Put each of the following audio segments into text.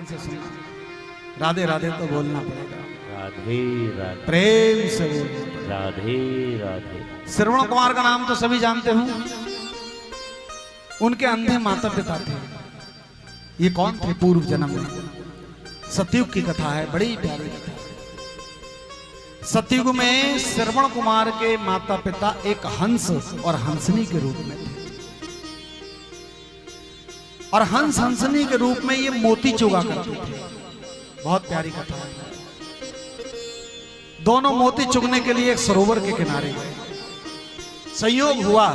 से सुनना, राधे राधे तो बोलना पड़ेगा, राधे राधे, प्रेम से बोलना पड़ेगा। राधे राधे। श्रवण कुमार का नाम तो सभी जानते हो, उनके अंधे माता पिता थे। ये कौन थे? पूर्व जन्म में सतयुग की कथा है, बड़ी प्यारी कथा है। सतयुग में श्रवण कुमार के माता पिता एक हंस और हंसनी के रूप में थे, और हंस हंसनी के रूप में ये मोती चुगा करते थे। बहुत प्यारी कथा है। दोनों मोती चुगने के लिए एक सरोवर के किनारे गए। संयोग हुआ,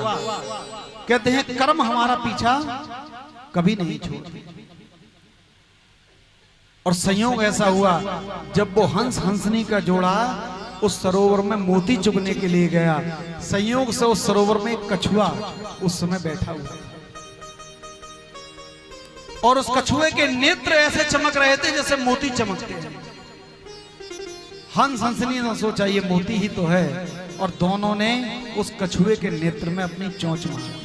कहते हैं कर्म हमारा पीछा कभी नहीं छोड़ते, और संयोग ऐसा हुआ जब वो हंस हंसनी का जोड़ा उस सरोवर में मोती चुगने के लिए गया, संयोग से उस सरोवर में एक कछुआ उस समय बैठा हुआ, और उस कछुए के नेत्र ऐसे चमक रहे थे जैसे मोती चमकते हैं। हंस हंसनी ने सोचा ये मोती ही तो है, और दोनों ने उस कछुए के नेत्र में अपनी चोंच मारी।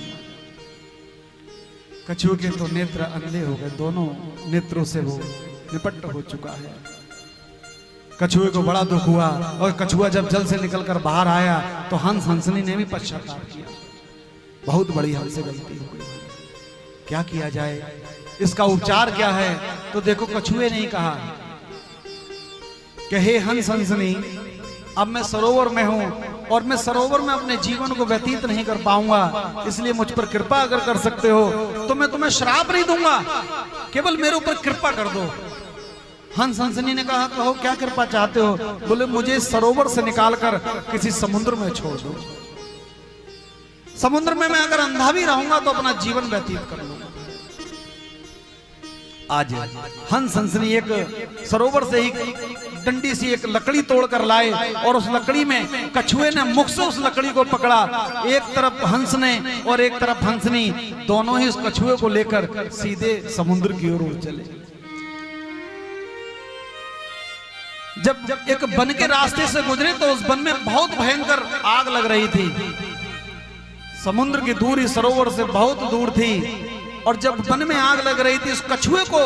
कछुए के तो नेत्र अंधे हो गए, दोनों नेत्रों से वो निपट हो चुका है। कछुए को बड़ा दुख हुआ, और कछुआ जब जल से निकलकर बाहर आया तो हंस हंसनी ने भी पश्चाताप किया, बहुत बड़ी हमसे गलती हो गई, क्या किया जाए, इसका उपचार क्या है? तो देखो कछुए ने कहा कि हे हंस हंसनी, अब मैं सरोवर में हूं और मैं सरोवर में अपने जीवन को व्यतीत नहीं कर पाऊंगा, इसलिए मुझ पर कृपा अगर कर सकते हो तो मैं तुम्हें श्राप नहीं दूंगा, केवल मेरे ऊपर कृपा कर दो। हंस हंसनी ने कहा कहो क्या कृपा चाहते हो? बोले मुझे सरोवर से निकालकर किसी समुद्र में छोड़ दो, समुद्र में मैं अगर अंधा भी रहूंगा तो अपना जीवन व्यतीत कर लूंगा। आज हंस हंसनी एक सरोवर से ही डंडी सी एक लकड़ी तोड़कर लाए, और उस लकड़ी में कछुए ने मुख से उस लकड़ी को पकड़ा, एक तरफ हंस ने और एक तरफ हंसनी, दोनों ही उस कछुए को लेकर सीधे समुद्र की ओर चले। जब एक वन के रास्ते से गुजरे तो उस वन में बहुत भयंकर आग लग रही थी। समुद्र की दूरी सरोवर से बहुत दूर थी, और जब वन में आग लग रही थी, उस कछुए को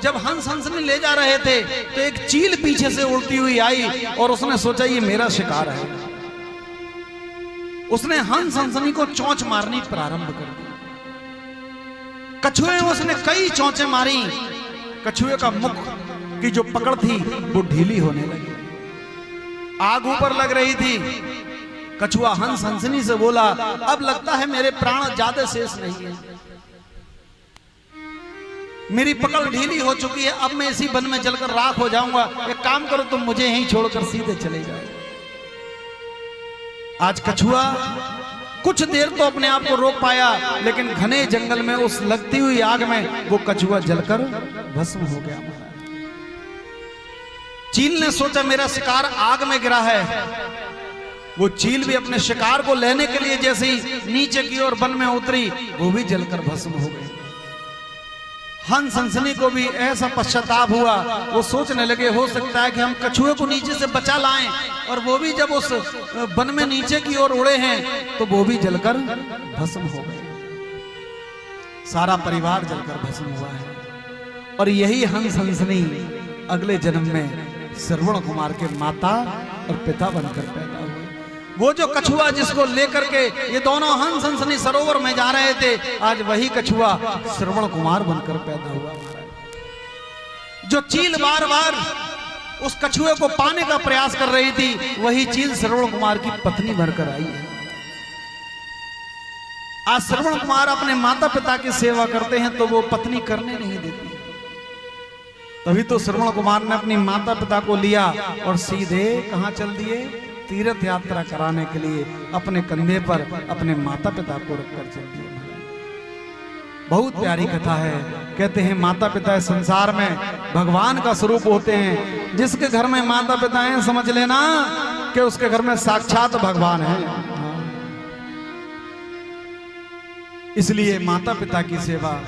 जब हंस हंसनी ले जा रहे थे तो एक चील पीछे से उड़ती हुई आई, और उसने सोचा ये मेरा शिकार है। उसने हंस हंसनी को चोंच मारनी प्रारंभ कर दी। कछुए उसने कई चोंचें मारी, कछुए का मुख की जो पकड़ थी वो ढीली होने लगी, आग ऊपर लग रही थी। कछुआ हंस हंसनी से बोला अब लगता है मेरे प्राण ज्यादा शेष नहीं है, मेरी पकड़ ढीली हो चुकी है, अब मैं इसी वन में जलकर राख हो जाऊंगा, एक काम करो तुम मुझे यहीं छोड़कर सीधे चले जाओ। आज कछुआ कुछ देर तो अपने आप को रोक पाया, लेकिन घने जंगल में उस लगती हुई आग में वो कछुआ जलकर भस्म हो गया। चील ने सोचा मेरा शिकार आग में गिरा है, वो चील भी अपने शिकार को लेने के लिए जैसे ही नीचे की ओर वन में उतरी, वो भी जलकर भस्म हो गई। हंस हंसनी को भी ऐसा पश्चाताप हुआ, वो सोचने लगे हो सकता है कि हम कछुए को नीचे से बचा लाएं, और वो भी जब उस वन में नीचे की ओर उड़े हैं तो वो भी जलकर भस्म हो गए, सारा परिवार जलकर भस्म हुआ है। और यही हंस हंसनी अगले जन्म में श्रवण कुमार के माता और पिता बनकर पैदा हुए। वो जो कछुआ जिसको लेकर के ये दोनों हंस हंसनी सरोवर में जा रहे थे, आज वही कछुआ श्रवण कुमार बनकर पैदा हुआ। जो चील बार बार उस कछुए को पाने का प्रयास कर रही थी, वही चील श्रवण कुमार की पत्नी बनकर आई है। आज श्रवण कुमार अपने माता पिता की सेवा करते हैं तो वो पत्नी करने नहीं देती, तभी तो श्रवण कुमार ने अपनी माता पिता को लिया और सीधे कहां चल दिए? तीर्थ यात्रा कराने के लिए अपने कंधे पर अपने माता पिता को रखकर चल दिए। बहुत प्यारी कथा है। कहते हैं माता पिता इस संसार में भगवान का स्वरूप होते हैं। जिसके घर में माता पिता हैं समझ लेना कि उसके घर में साक्षात भगवान है। इसलिए माता पिता की सेवा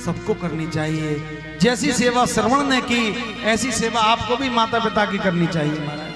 सबको करनी चाहिए। जैसी सेवा श्रवण ने की, ऐसी सेवा आपको भी माता पिता की करनी चाहिए।